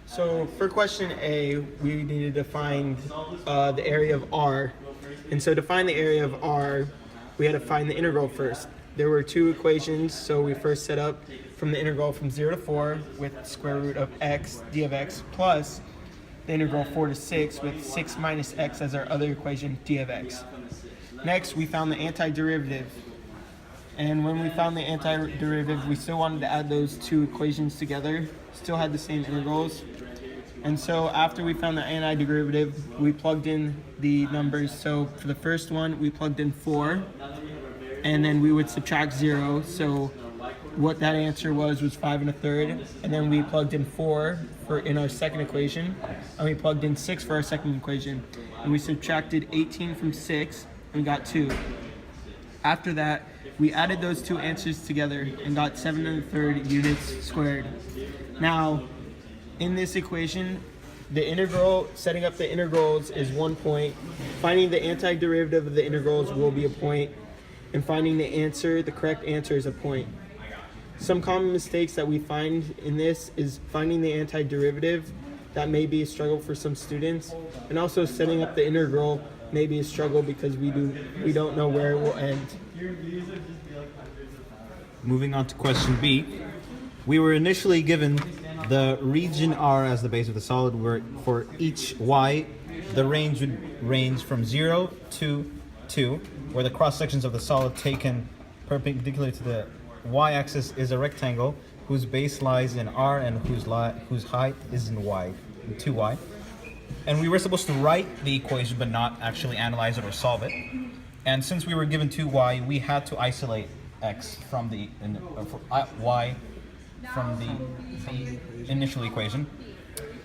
So for question A, we needed to find the area of R. And so to find the area of R, we had to find the integral first. There were two equations, so we first set up from the integral from 0 to 4 with square root of x d of x plus the integral 4 to 6 with 6 minus x as our other equation d of x. Next, we found the antiderivative. And when we found the antiderivative, we still wanted to add those two equations together, still had the same integrals. And so after we found the antiderivative, we plugged in the numbers. So for the first one, we plugged in 4, and then we would subtract 0. So what that answer was 5 1/3. And then we plugged in 4 in our second equation, and we plugged in 6 for our second equation. And we subtracted 18 from 6, and we got 2. After that, we added those two answers together and got 7 1/3 units squared. Now, in this equation, the integral, setting up the integrals is 1 point. Finding the antiderivative of the integrals will be a point. And finding the answer, the correct answer, is a point. Some common mistakes that we find in this is finding the antiderivative. That may be a struggle for some students. And also setting up the integral may be a struggle because we don't know where it will end. Moving on to question B, we were initially given the region R as the base of the solid, where for each y, the range would range from 0 to 2, where the cross sections of the solid taken perpendicular to the y-axis is a rectangle whose base lies in R and whose height is in 2y. And we were supposed to write the equation but not actually analyze it or solve it. And since we were given 2y, we had to isolate x from y from the initial equation.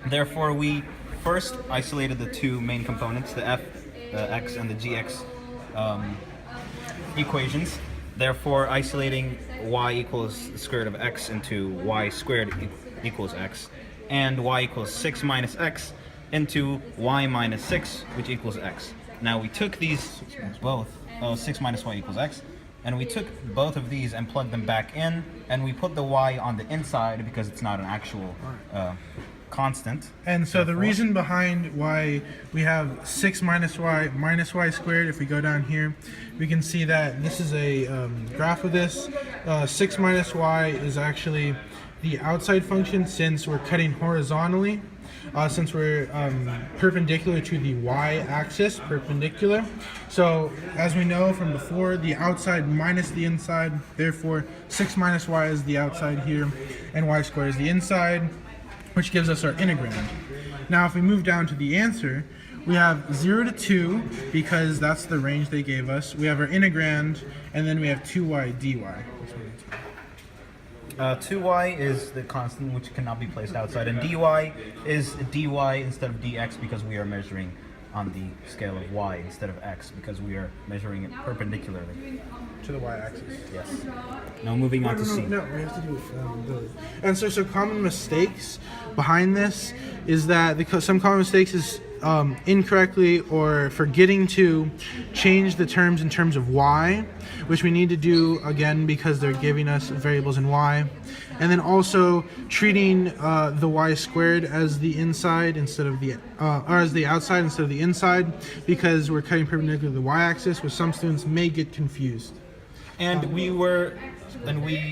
Therefore, we first isolated the two main components, the x and the gx equations. Therefore, isolating y equals the square root of x into y squared equals x, and y equals 6 minus x into y minus 6, which equals x. Now we took these both, 6 minus y equals x, and we took both of these and plugged them back in, and we put the y on the inside because it's not an actual constant. And so the reason behind why we have 6 minus y squared, if we go down here, we can see that this is a graph of this. 6 minus y is actually the outside function since we're cutting horizontally. Since we're perpendicular to the y-axis, perpendicular. So, as we know from before, the outside minus the inside, therefore 6 minus y is the outside here, and y squared is the inside, which gives us our integrand. Now, if we move down to the answer, we have 0 to 2, because that's the range they gave us. We have our integrand, and then we have 2y dy. 2y is the constant which cannot be placed outside, and dy is dy instead of dx because we are measuring on the scale of y instead of x because we are measuring it perpendicularly To the y-axis. Yes. Now moving on to C. No, we have to do the... And so common mistakes behind this is that some common mistakes is incorrectly or forgetting to change the terms in terms of y, which we need to do again because they're giving us variables in y, and then also treating the y squared as the inside instead of the or as the outside instead of the inside because we're cutting perpendicular to the y-axis, which some students may get confused. And we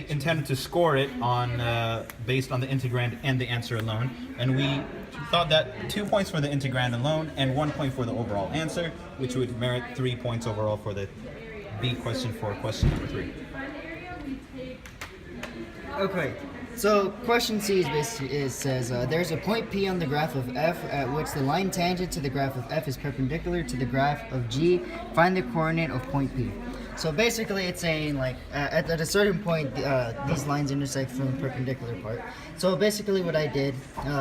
intended to score it on based on the integrand and the answer alone, and we thought that 2 points for the integrand alone and 1 point for the overall answer, which would merit 3 points overall for the B question for question number 3. Okay, so question C is basically says there's a point P on the graph of f at which the line tangent to the graph of f is perpendicular to the graph of G. Find the coordinate of point P. So basically it's saying like at a certain point these lines intersect from the perpendicular part. So basically what I did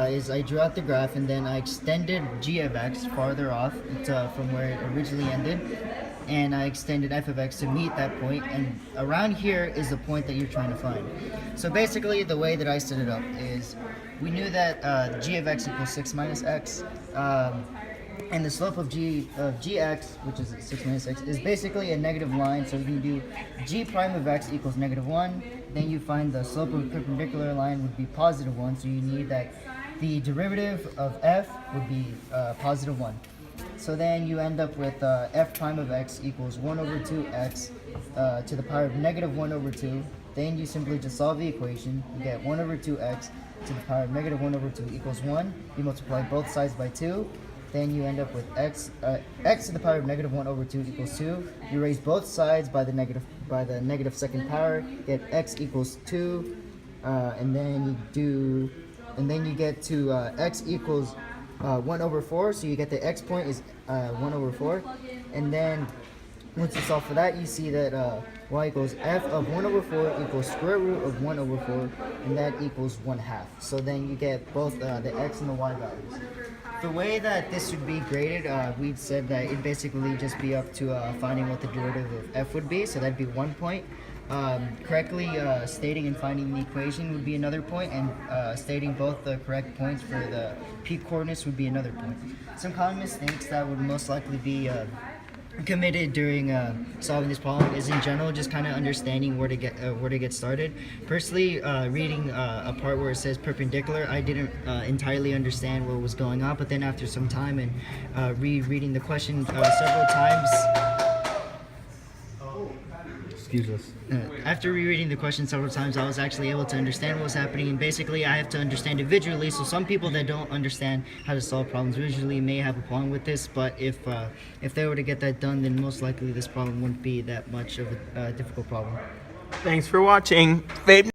is I drew out the graph and then I extended g of x farther off from where it originally ended, and I extended f of x to meet that point, and around here is the point that you're trying to find. So basically the way that I set it up is we knew that g of x equals 6 minus x. And the slope of gx, which is 6 minus x, is basically a negative line. So you can do g prime of x equals -1. Then you find the slope of a perpendicular line would be +1. So you need that the derivative of f would be +1. So then you end up with f prime of x equals 1/2x to the power of -1/2. Then you simply just solve the equation. You get 1/2x to the power of -1/2 equals 1. You multiply both sides by 2. Then you end up with x to the power of -1/2 equals 2. You raise both sides by the negative second power. Get x equals 2, and then you get to x equals 1/4. So you get the x point is 1/4, and then once you solve for that, you see that y equals f of 1/4 equals square root of 1/4, and that equals 1/2. So then you get both the x and the y values. The way that this would be graded, we'd said that it'd basically just be up to finding what the derivative of f would be, so that'd be 1 point. Correctly stating and finding the equation would be another point, and stating both the correct points for the p coordinates would be another point. Some common mistakes that would most likely be committed during solving this problem is in general just kind of understanding where to get started. Personally, reading a part where it says perpendicular, I didn't entirely understand what was going on, but then after some time and rereading the question several times, Excuse us. after rereading the question several times, I was actually able to understand what was happening. And basically, I have to understand it visually. So some people that don't understand how to solve problems visually may have a problem with this. But if they were to get that done, then most likely this problem wouldn't be that much of a difficult problem. Thanks for watching.